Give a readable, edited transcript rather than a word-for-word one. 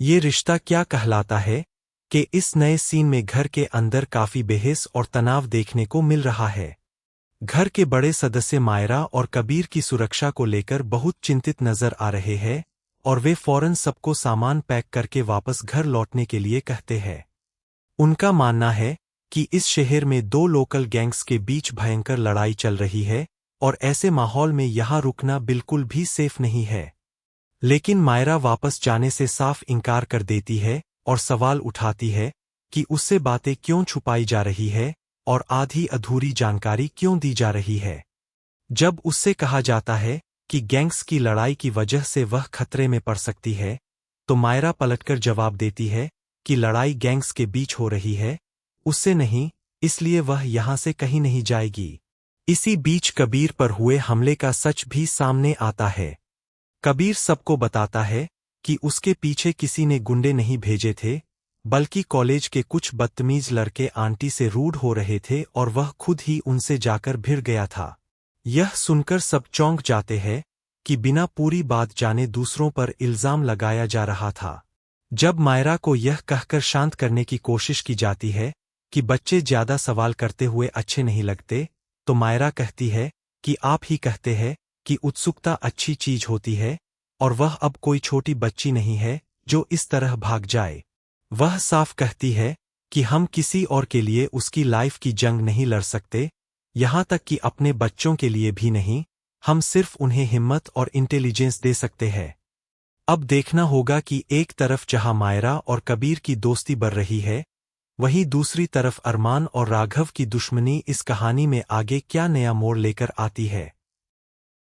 ये रिश्ता क्या कहलाता है कि इस नए सीन में घर के अंदर काफी बहस और तनाव देखने को मिल रहा है। घर के बड़े सदस्य मायरा और कबीर की सुरक्षा को लेकर बहुत चिंतित नजर आ रहे हैं और वे फौरन सबको सामान पैक करके वापस घर लौटने के लिए कहते हैं। उनका मानना है कि इस शहर में दो लोकल गैंग्स के बीच भयंकर लड़ाई चल रही है और ऐसे माहौल में यहां रुकना बिल्कुल भी सेफ नहीं है। लेकिन मायरा वापस जाने से साफ इनकार कर देती है और सवाल उठाती है कि उससे बातें क्यों छुपाई जा रही है और आधी अधूरी जानकारी क्यों दी जा रही है। जब उससे कहा जाता है कि गैंग्स की लड़ाई की वजह से वह खतरे में पड़ सकती है, तो मायरा पलटकर जवाब देती है कि लड़ाई गैंग्स के बीच हो रही है, उससे नहीं, इसलिए वह यहां से कहीं नहीं जाएगी। इसी बीच कबीर पर हुए हमले का सच भी सामने आता है। कबीर सबको बताता है कि उसके पीछे किसी ने गुंडे नहीं भेजे थे, बल्कि कॉलेज के कुछ बदतमीज लड़के आंटी से रूड हो रहे थे और वह खुद ही उनसे जाकर भिड़ गया था। यह सुनकर सब चौंक जाते हैं कि बिना पूरी बात जाने दूसरों पर इल्जाम लगाया जा रहा था। जब मायरा को यह कहकर शांत करने की कोशिश की जाती है कि बच्चे ज्यादा सवाल करते हुए अच्छे नहीं लगते, तो मायरा कहती है कि आप ही कहते हैं कि उत्सुकता अच्छी चीज होती है और वह अब कोई छोटी बच्ची नहीं है जो इस तरह भाग जाए। वह साफ कहती है कि हम किसी और के लिए उसकी लाइफ की जंग नहीं लड़ सकते, यहां तक कि अपने बच्चों के लिए भी नहीं, हम सिर्फ उन्हें हिम्मत और इंटेलिजेंस दे सकते हैं। अब देखना होगा कि एक तरफ जहां मायरा और कबीर की दोस्ती बढ़ रही है, वहीं दूसरी तरफ अरमान और राघव की दुश्मनी इस कहानी में आगे क्या नया मोड़ लेकर आती है।